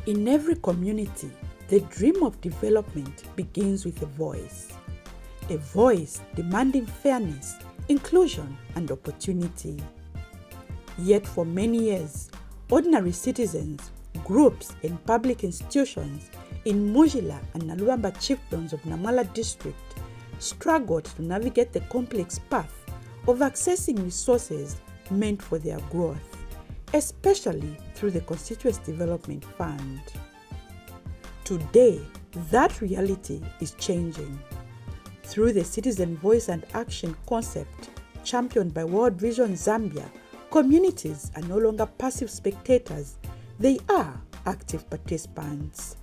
In every community, the dream of development begins with a voice demanding fairness, inclusion, and opportunity. Yet for many years, ordinary citizens, groups, and public institutions in Mujila and Naluamba chiefdoms of Namala district struggled to navigate the complex path of accessing resources meant for their growth, especially through the Constituency Development Fund. Today, that reality is changing. Through the Citizen Voice and Action concept championed by World Vision Zambia, communities are no longer passive spectators, they are active participants.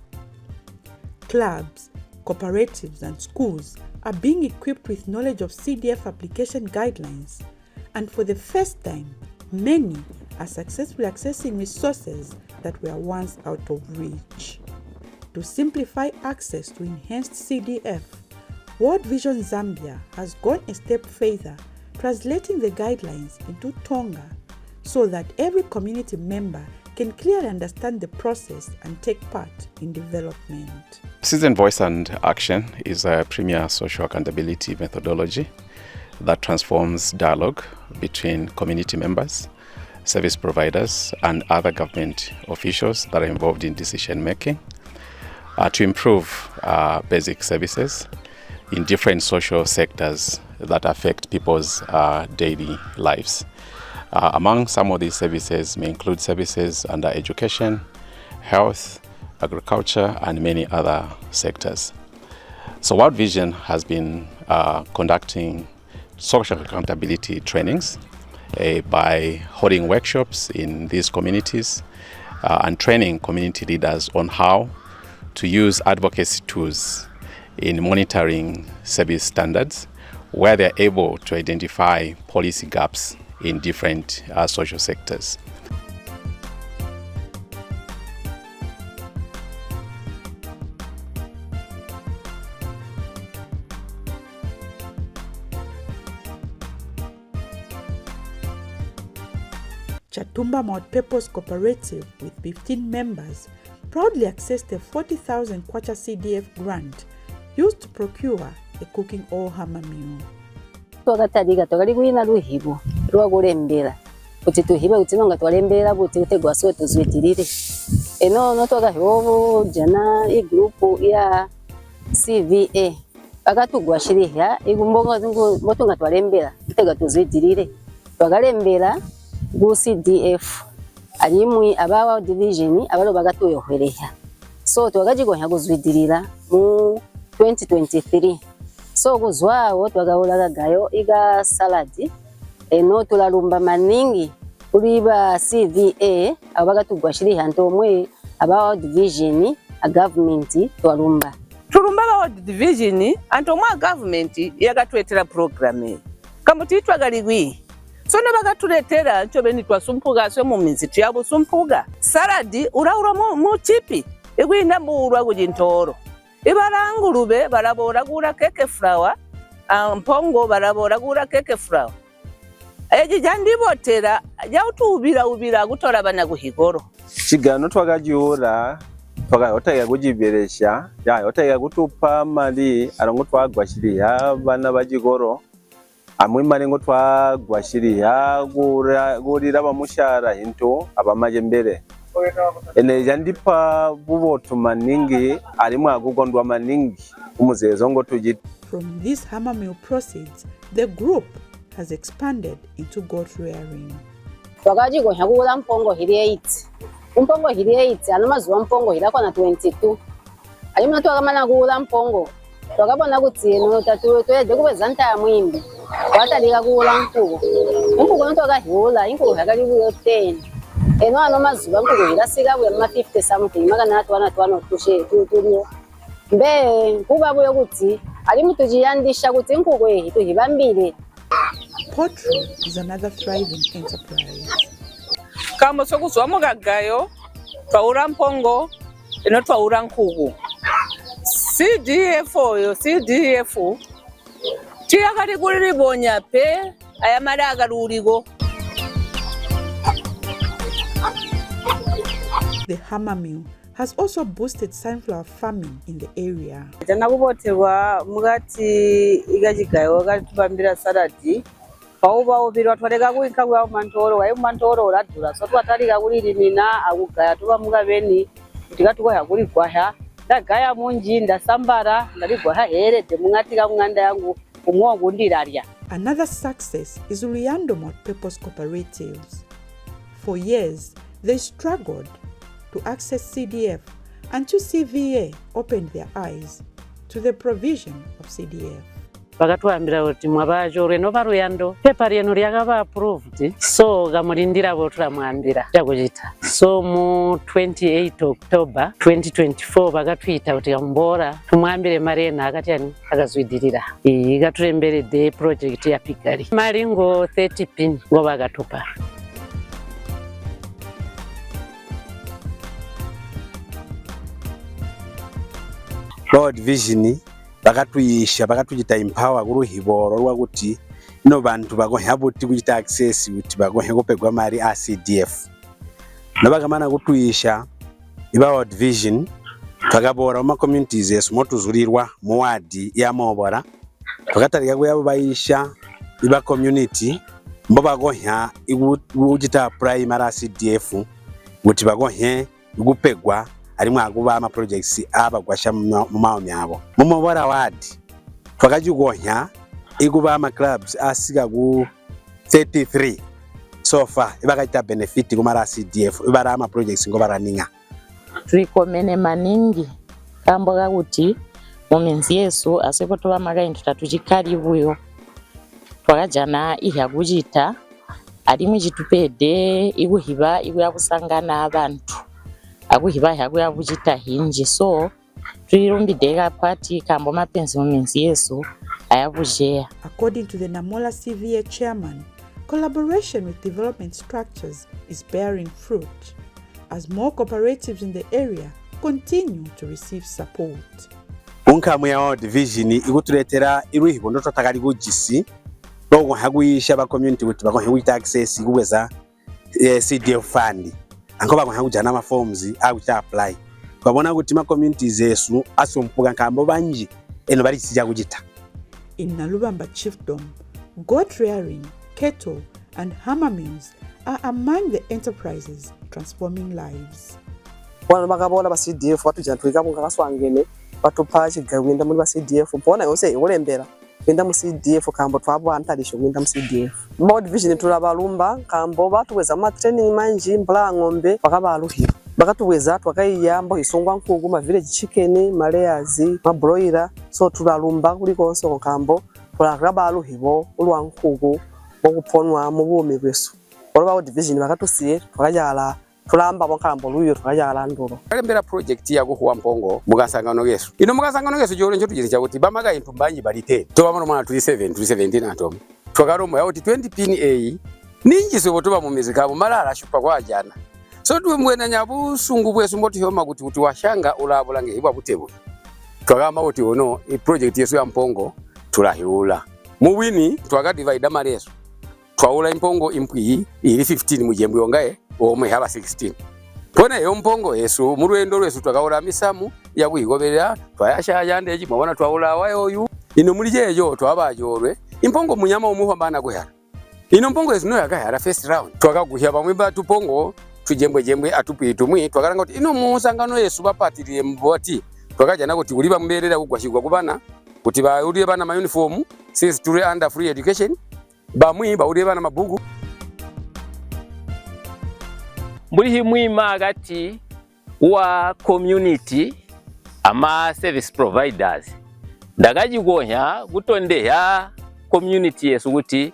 Clubs, cooperatives, and schools are being equipped with knowledge of CDF application guidelines, and for the first time, many are successfully accessing resources that were once out of reach. To simplify access to enhanced CDF, World Vision Zambia has gone a step further, translating the guidelines into Tonga so that every community member can clearly understand the process and take part in development. Citizen Voice and Action is a premier social accountability methodology that transforms dialogue between community members, service providers, and other government officials that are involved in decision making to improve basic services in different social sectors that affect people's daily lives. Among some of these services may include services under education, health, agriculture, and many other sectors. So World Vision has been conducting social accountability trainings by holding workshops in these communities and training community leaders on how to use advocacy tools in monitoring service standards where they're able to identify policy gaps in different social sectors. Chatumba Multipurpose Cooperative with 15 members proudly accessed a 40,000 kwacha CDF grant used to procure a cooking oil hammer mill. Twakataliga twakalikwina luhibo lwakulembera kuti tuhibe utinonga twalembera kuti utegwa so tuzwitirire eno twakahiwo jana igrupu ya CVA akatugwashiriha igumbonga motunga twalembera utega tuzwitirire twakalembera ku CDF alimwi abawa division abalo bagatuyohwereha so twakajigonya kuzwitirira mu 2023 so kuzwawo twagaulaga gayo iga saladi eno tulalumba maningi kuliba CVA abagatugwashiriha ntomwe abawa division a government twalumba tulumba abawa division antomwe a government yagatwetera program kamuti twagaligwi so nabagatuletera nchobeni twasumpuga so mu minsi tuyabo sumpuga saladi uraura mu chipi igwinda mburwa kujintoro ibarangurube baraboragura keke flour mpongo baraboragura keke flour eji jandibotera jautubira gutora bana guhigoro chigano twagajiura twagayotaya kujiberesha yayotaya gutupa mali arongo twagwashiriya bana bajigoro amwe marengo twagwashiriya gurira bamushara into abamaje mbere ene jandipa buboto maningi alimu agugondwa maningi umuzezo ngo tujit. From this hammer mill proceeds, the group has expanded into goat rearing. Twagajigo nyagula mpongo hili 8 mpongo hili 8 anamazuwa mpongo hili akona 22 alimu twakamana kugula mpongo twakabona kuti no tatu twede kubeza ntaya mwimbi watalika kugula mpugo mpugo twakahula inkugo yakali 10 eno anomazuwa mpugo hili asika bwe ma 50 something makana atwana tushe tulio mbe kuba bwe kuti alimu tujiyandisha kuti inkugo ehi tuhibambire. Poultry is another thriving enterprise. Kama sokuzwa mugagayo twaura mpongo eno twaura nkugu CDF tiyakali kulilibonya pe ayamala akaluligo. The hammer mill has also boosted sunflower farming in the area. Tanakuboterwa mugati igajigayo gatubambira saladi pauba obirwa twarega kuika kwa mantoro oradura so twatariga kulirimina akugaya tuba mugabeni tikatukoya kuli kwaha ndagaya munji ndasambara ndaligwaha herede mungatika munganda yangu umwongo ndirarya. Another success is Luyando multipurpose cooperatives. For years, they struggled to access CDF until CVA opened their eyes to the provision of CDF. Bakatwambira kuti mwabajo reno baruyando pepa reno ryakaba approved so gamulindira botura mwambira chakuchita so mu 28 October 2024 bakatwita kuti ambora tumwambire marena akati ani akazwidirira ikaturemberede project ya Pigali maringo 30 pin ngo bakatupa. World Vision bakatuyisha bakatujita empower kuruhiboro rwakuti ino bantu bagonya buti kujita access kuti bagonya kopegwa mari a CDF nabakamana kutuyisha iba World Vision twakabora mu communities yesu motuzulirwa mu wadi ya Mobora twakatariga kuyabo bayisha iba community mbo bagonya kujita primary a CDF kuti bagonya gupegwa arimwe akuba ama projects abagwasha mu maomi abo mu Mobora wadi twakajugonya iguba ama clubs asiga ku 33 so far ibakaita benefit kumara CDF ibara ama projects ngo baraninga turikomene maningi kamboga kuti muminzi yesu aseko toba magaintu tatuchikaribuyo twakajana ihagujita arimwe chitupede iguhiba iguyabusangana abantu akuhiba yakuyabujita hinji so turirumbideka pati kambo mapenzi muminzi yesu ayabujea. According to the Namola CVA chairman, collaboration with development structures is bearing fruit as more cooperatives in the area continue to receive support. Unkamu ya World Vision iguturetera iruhibondo twatakari kugisi dogo haguyisha ba community kuti bakonye access kuweza CDF fund anko bakonye kujana ama forms akuta apply twabona kuti ma communities yesu asompuka nkambo banji eno bari sija kujita. In Nalubamba Chiefdom, goat rearing, cattle and hammer mills are among the enterprises transforming lives. Wana bakabona ba CDF watujana twika mu kaswangene batupaje gawinda muri ba CDF mpona yose urembera wenda mu CDF kambo twabo antarisho wenda mu CDF. World Vision turabalumba kambo batuweza ma training manji mbla ngombe bakabaruhira bakatuweza twakayiyambo isongwa nkugu ma village chicken malayers ma broiler so turalumba kuri konso kambo turabaruhibo ulwa nkugu bokuponwa mu bumi bwesu oroba World Vision bakatusiye twakajala tulamba bokambo luyo twakajala ndoro kalembera project ya guhuwa mpongo mugasangano yesu ino mugasangano yesu joro ncho tugire cyabuti bamaga impumbanyi barite to bamano mwana 17 atom twakaromo ya 20 pin a ningi so botoba mu mizika bo malala shupa kwa jana so tuwe mwena nyabusungu bwesu mboti homa kuti kuti washanga ulabulange ibwa butebo twagamba kuti ono i project yesu ya mpongo tulahirula mu wini twaga divide amareso twaula impongo impwi ili 15 mujembu yongae omwe haba 16 pona yo mpongo yesu murwendo rwesu twakaula misamu ya kuigoberera twayasha yande eji mabona twaula wayo yu ino muri jejo twabajorwe impongo munyama umuho bana guhara ino mpongo yesu no yakahara first round twakaguhya bamwe batupongo tujembwe atupitu mwi twakaranga kuti ino musangano yesu bapatiriye mboti twakajana kuti uliba mberera kugwashirwa kubana kuti bauriye bana ma uniform since tuli under free education bamwi bauriye bana mabugu muri himwima hagati wa community ama service providers ndagajigonya gutondeya community yesu kuti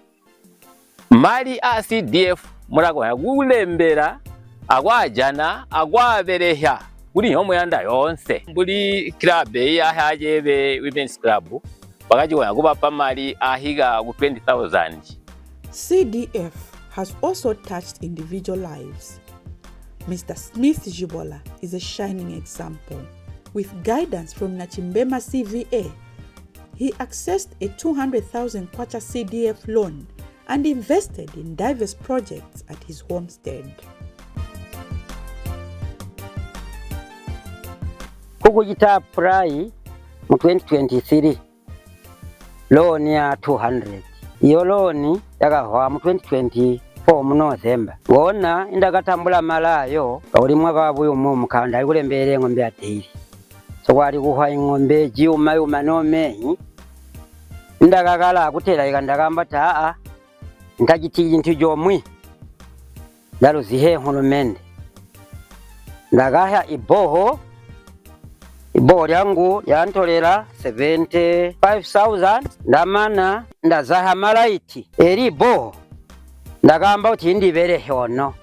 mali a CDF muragonya gulembera agwajana agwabereha guri homo yanda yonse buri club ya hajebe women's club bagajigonya kubapa mali ahiga ku 20,000. CDF has also touched individual lives. Mr. Smith Jibola is a shining example. With guidance from Nachimbema CVA, he accessed a 200,000 kwacha CDF loan and invested in diverse projects at his homestead. ukujita apply mu 2023 loan ya 200 iyo loan yakahwa mu 2024 mu November wona indakatambula malayo uli mwaka wabuyo mu mukanda alikulembere ng'ombe atiri so wali kuhwa ing'ombe jiuma yuma nomehi ndakakala kutela ikandakamba taa ntajiti intu jomwi dalo zihe hulumende ndakahya iboho lyangu yantolera 75,000 ndamana ndazaha malaiti eri iboho ndakamba uti ndibere hono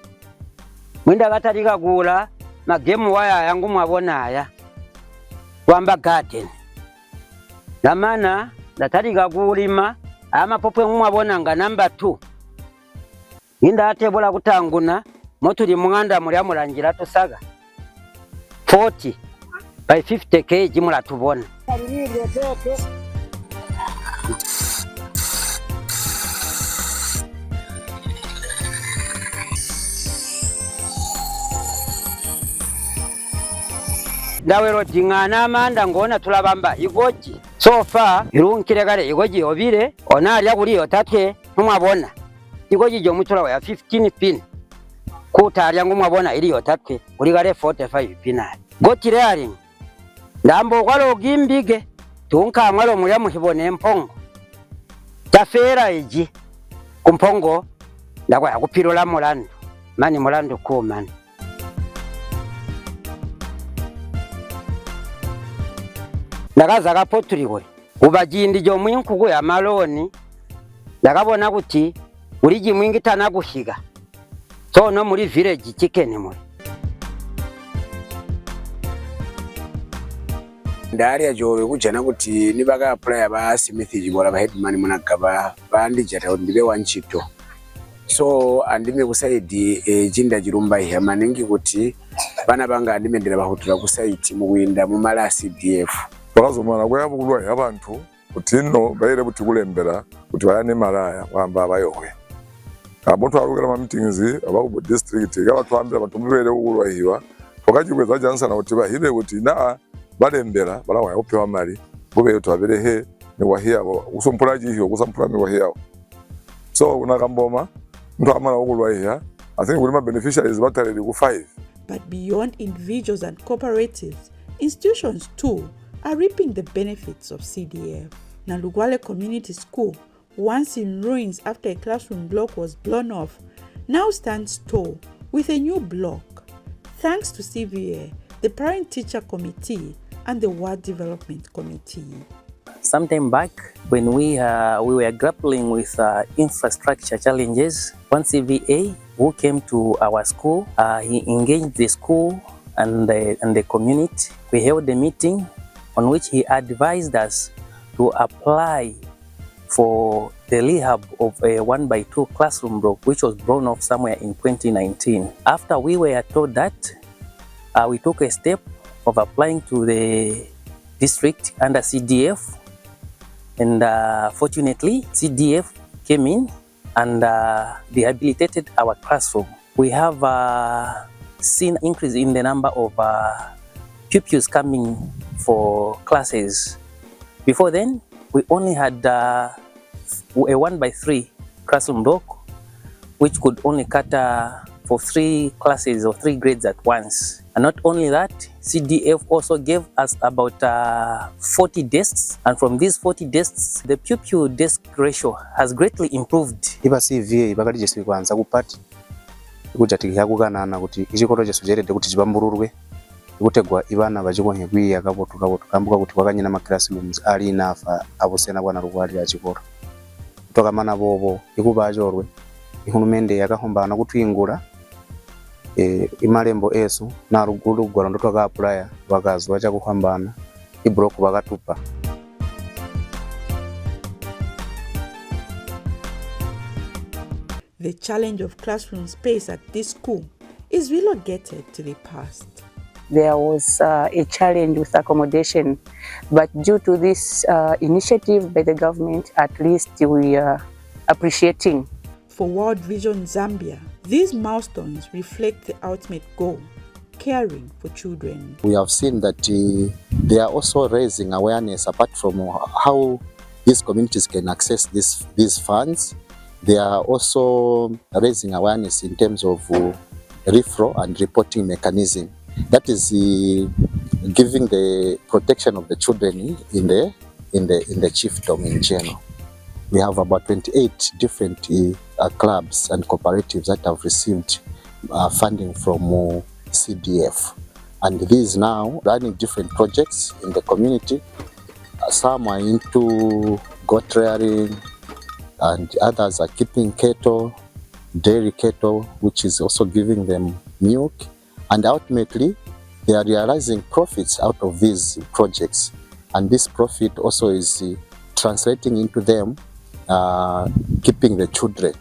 mwinda katalika kula magemu waya yangu mwabonaya wamba garden ndamana ndatalika kulima amapopwe mwabona nga number 2 inda atebola kutanguna motuli mwanda mulya mulangira tosaga 40 by 50 kg mula tubona ndawero dingana amanda ngona tulabamba igoji sofa irunkire kale igoji obire ona alya kuli yotate mwabona igoji jo mutula ya 15 pin kutalya ngumwabona ili yotate kuli kale 45 pin gotire ali ndambo kwalo gimbige tunka mwalo mulya muhibone mpongo tafera iji kumpongo ndakwa yakupirola mulandu mani mulandu kumani ndakaza kapotuliwe ubajindi jo mwinkugu ya maloni ndakabona kuti uliji mwingi tana kuhiga so no muri village chicken muri ndari ajowe kujana kuti nibaka apply aba Smith jibora ba headman munagaba bandi jata ndibe wanchito so andime kusaidi jinda jirumba ihe maningi kuti bana banga andimendera bahutura kusaiti muwinda mu mala CDF bakazomana kwayabulwa abantu kuti no bayire buti kulembera kuti bayane malaya kwamba abayowe abantu arugera ma meetings abaku district yabatwambira abantu mubere ukulwa hiwa pokajikweza jansa na kuti bahibe kuti na balembera balawa yopewa mali bube twabere he ni wahia usompulaji hiyo kusampula ni wahia so unakamboma ndo amana ukulwa hiya I think kulima beneficiaries bataleli ku 5 but beyond individuals and cooperatives institutions too are reaping the benefits of CDF. Nalugwale Community School, once in ruins after a classroom block was blown off, now stands tall with a new block, thanks to CVA, the Parent Teacher Committee, and the Ward Development Committee. Sometime back, when we were grappling with infrastructure challenges, one CVA who came to our school, he engaged the school and the community. We held a meeting on which he advised us to apply for the rehab of a 1x2 classroom block, which was blown off somewhere in 2019. After we were told that, we took a step of applying to the district under CDF, and fortunately, CDF came in and rehabilitated our classroom. We have seen an increase in the number of pupils coming for classes. Before then, we only had a 1x3 classroom block, which could only cater for 3 classes or 3 grades at once. And not only that, CDF also gave us about 40 desks, and from these 40 desks, the pupil desk ratio has greatly improved. Iba CVA bakati jesu kwanza kupati kujati yakuganana kuti ichikoto jesu jerede kuti chibambururwe gutegwa ibana bajigonye gwiya kabotu kambuka kuti wakanyina ma classrooms ali nafa abusena bwana rugwali achikoro toka mana bobo ikubajorwe ihunumende yakahombana kutwingura imalembo esu na rugulu gwala ndo toka apply bakazwa cha kuhambana ibroku bakatupa. The challenge of classroom space at this school is relegated to the past. There was a challenge with accommodation, but due to this initiative by the government, at least we are appreciating. For World Vision Zambia, these milestones reflect the ultimate goal, caring for children. We have seen that they are also raising awareness apart from how these communities can access these funds. They are also raising awareness in terms of referral and reporting mechanism. That is giving the protection of the children in the chiefdom in general. We have about 28 different clubs and cooperatives that have received funding from CDF. And these now running different projects in the community. Some are into goat rearing, and others are keeping cattle, dairy cattle, which is also giving them milk. And ultimately, they are realizing profits out of these projects. And this profit also is translating into them keeping the children,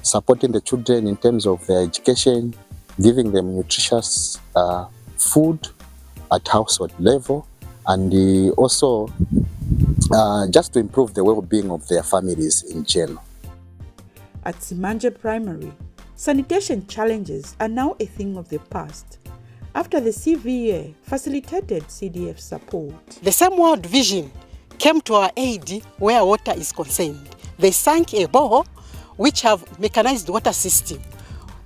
supporting the children in terms of their education, giving them nutritious food at household level, and also just to improve the well-being of their families in general. At Simanje Primary, sanitation challenges are now a thing of the past after the CVA facilitated CDF support. The same World Vision came to our aid where water is concerned. They sank a borehole which have mechanized water system.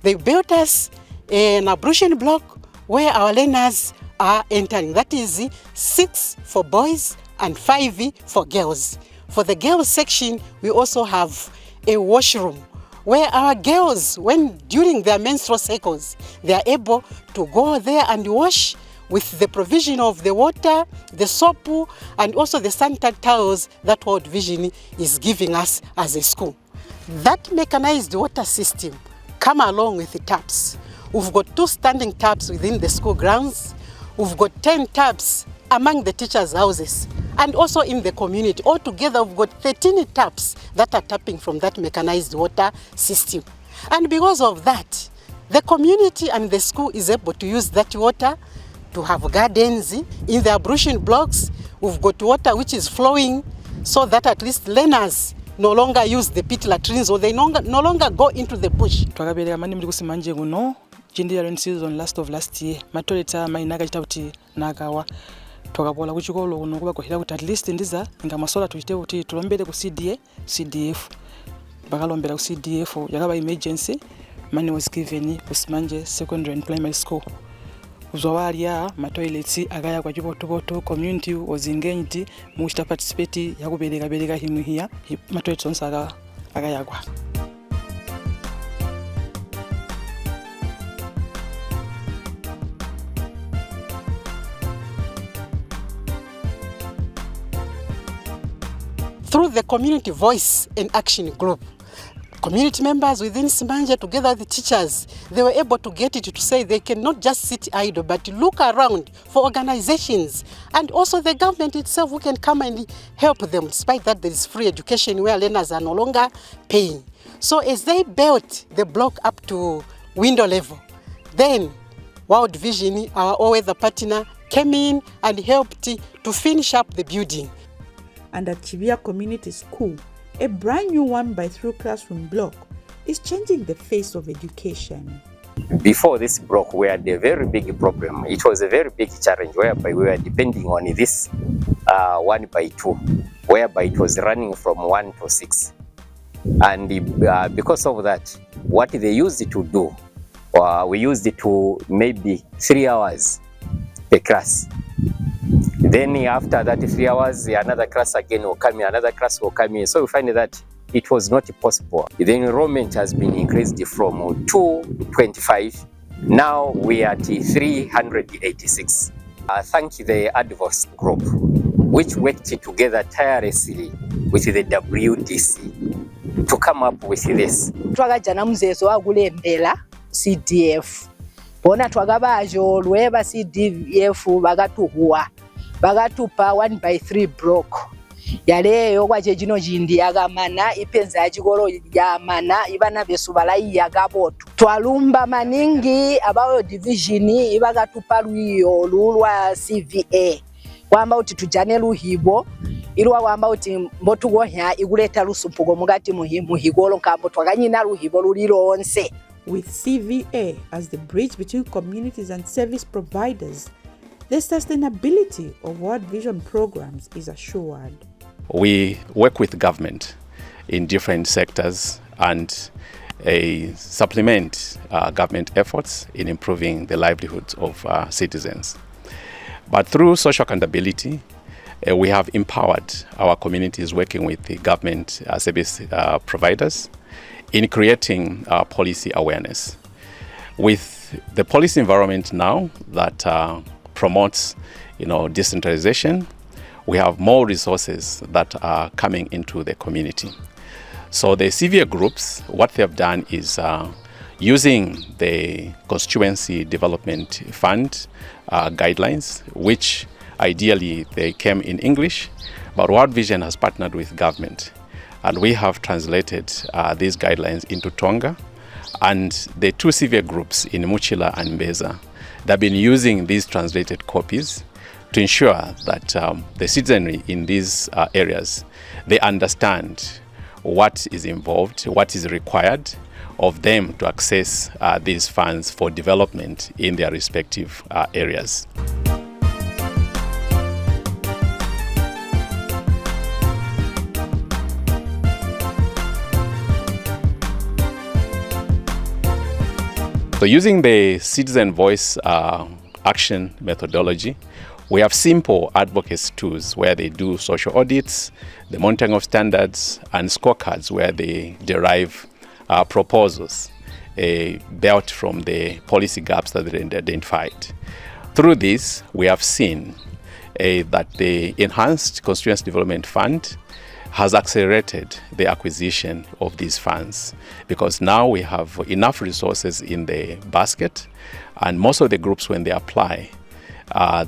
They built us an ablution block where our learners are entering. That is 6 for boys and 5 for girls. For the girls section, we also have a washroom where our girls, when during their menstrual cycles, they are able to go there and wash with the provision of the water, the soap, and also the sanitary towels that World Vision is giving us as a school. That mechanized water system come along with the taps. We've got 2 standing taps within the school grounds. We've got 10 taps among the teachers' houses and also in the community. Altogether, we've got 13 taps that are tapping from that mechanized water system. And because of that, the community and the school is able to use that water to have gardens. In the ablution blocks, we've got water which is flowing so that at least learners no longer use the pit latrines or they no longer go into the bush. Twakabereka mani muli kusimanje kuno chindi rain season last year matoleta mainaga chitabuti nagawa twakapola kuchikolo kuno kuba kohira kuti at least ndiza ngamasola tuchite kuti tulombere ku CDF bakalombera ku CDF yakaba emergency money was given ku Simanje Secondary and Primary School. Uzwawalia matoilets agaya kwa chibotoboto community was engaged mu participate yakubereka himu here matoilets onse agaya kwa. Through the community voice and action group, community members within Simanje together with the teachers, they were able to get it to say they cannot just sit idle but look around for organizations and also the government itself who can come and help them, despite that there is free education where learners are no longer paying. So as they built the block up to window level, then World Vision, our all-weather partner, came in and helped to finish up the building. And at Chivia Community School, a brand new 1x3 classroom block is changing the face of education. Before this block, we had a very big problem. It was a very big challenge whereby we were depending on this 1x2, whereby it was running from 1 to 6. And because of that, what they used to do, we used it to maybe 3 hours per class. Then after that 3 hours, another class again will come in, another class will come in. So we find that it was not possible. The enrollment has been increased from 225. Now we are at 386. Thank the advocacy group, which worked together tirelessly with the WDC to come up with this. Twagajana mzezo wagulembela CDF. Bona twagabajo lweba CDF bagatuhuwa. Bagatupa 1x3 block. Yaleyo kwache jino jindi yagamana ipenza chikolo yamana ibana besubala yagaboto. Twalumba maningi abawo division ibagatupa luyo lulwa CVA. Kwamba uti tujane luhibo ilwa kwamba uti mbotugohya iguleta lusumpugo mugati muhigolo kambo twaganyina luhibo lulironse With CVA as the bridge between communities and service providers, the sustainability of World Vision programs is assured. We work with government in different sectors and supplement government efforts in improving the livelihoods of citizens. But through social accountability, we have empowered our communities working with the government service providers in creating policy awareness. With the policy environment now that promotes decentralization, we have more resources that are coming into the community. So the CVA groups, what they have done is using the Constituency Development Fund guidelines, which ideally they came in English, but World Vision has partnered with government, and we have translated these guidelines into Tonga. And the two CVA groups in Muchila and Mbeza, they've been using these translated copies to ensure that the citizenry in these areas, they understand what is involved, what is required of them to access these funds for development in their respective areas. So using the citizen voice action methodology, we have simple advocacy tools where they do social audits, the monitoring of standards, and scorecards where they derive proposals built from the policy gaps that they identified. Through this, we have seen that the Enhanced Constituency Development Fund has accelerated the acquisition of these funds, because now we have enough resources in the basket, and most of the groups, when they apply,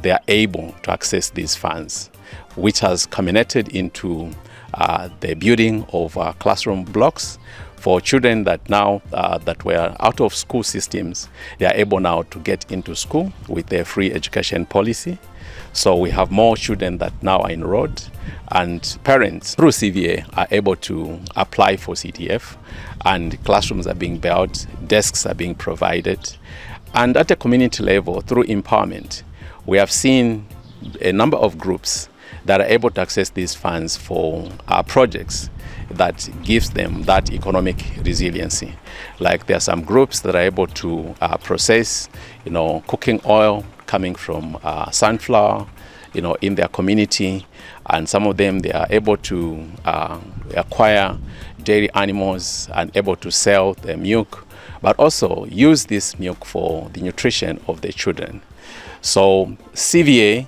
they are able to access these funds, which has culminated into the building of classroom blocks for children that now that were out of school systems. They are able now to get into school with their free education policy. So we have more children that now are enrolled, and parents through CVA are able to apply for CDF, and classrooms are being built, desks are being provided. And at a community level, through empowerment, we have seen a number of groups that are able to access these funds for projects that gives them that economic resiliency. Like there are some groups that are able to process, cooking oil coming from sunflower, in their community, and some of them, they are able to acquire dairy animals and able to sell their milk, but also use this milk for the nutrition of their children. So CVA,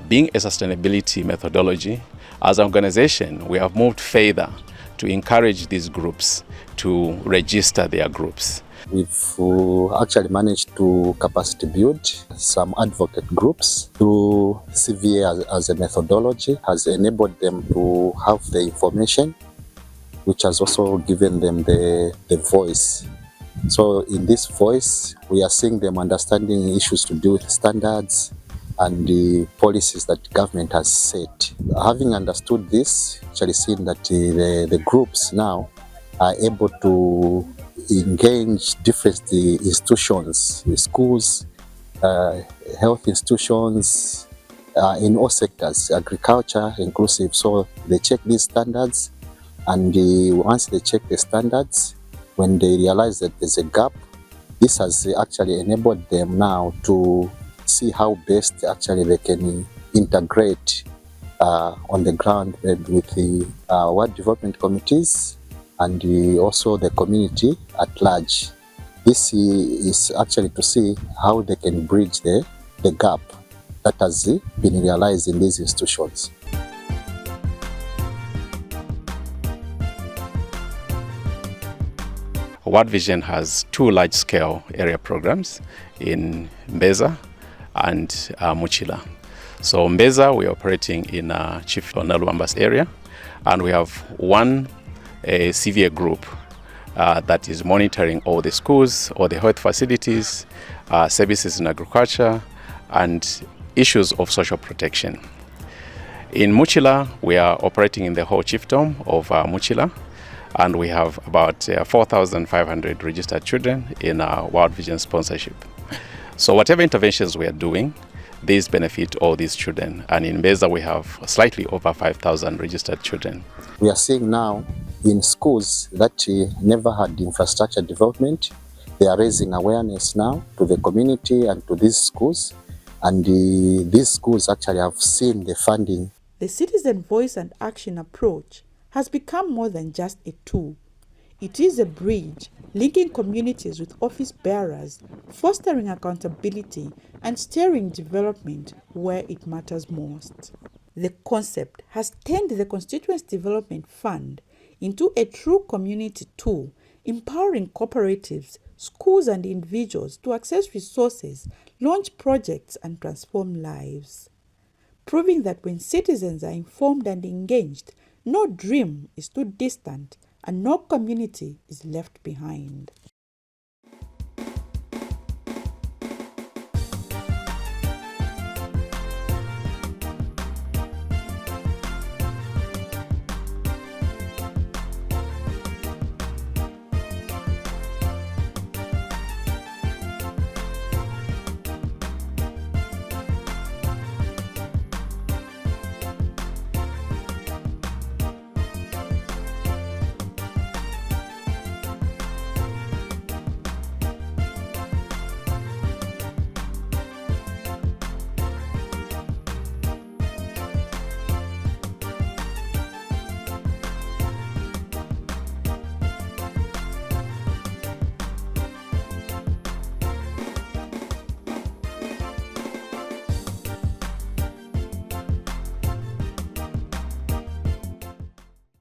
being a sustainability methodology, as an organization, we have moved further to encourage these groups to register their groups. We've actually managed to capacity build some advocate groups through CVA as a methodology, has enabled them to have the information, which has also given them the voice. So in this voice, we are seeing them understanding issues to do with standards and the policies that government has set. Having understood this, actually seen that the groups now are able to engage different institutions, schools, health institutions, in all sectors, agriculture inclusive. So they check these standards, and once they check the standards, when they realize that there's a gap, this has actually enabled them now to see how best actually they can integrate on the ground with the World Development Committees and also the community at large. This is actually to see how they can bridge the gap that has been realized in these institutions. World Vision has two large-scale area programs in Mbeza and Muchila. So Mbeza, we are operating in Chief Nalubamba's area, and we have one CVA group that is monitoring all the schools, all the health facilities, services in agriculture, and issues of social protection. In Muchila, we are operating in the whole chiefdom of Muchila, and we have about 4,500 registered children in our World Vision sponsorship. So whatever interventions we are doing, these benefit all these children, and in Mbeza we have slightly over 5,000 registered children. We are seeing now in schools that never had infrastructure development, they are raising awareness now to the community and to these schools, and these schools actually have seen the funding. The citizen voice and action approach has become more than just a tool. It is a bridge linking communities with office bearers, fostering accountability and steering development where it matters most. The concept has turned the Constituency Development Fund into a true community tool, empowering cooperatives, schools and individuals to access resources, launch projects and transform lives. Proving that when citizens are informed and engaged, no dream is too distant and no community is left behind.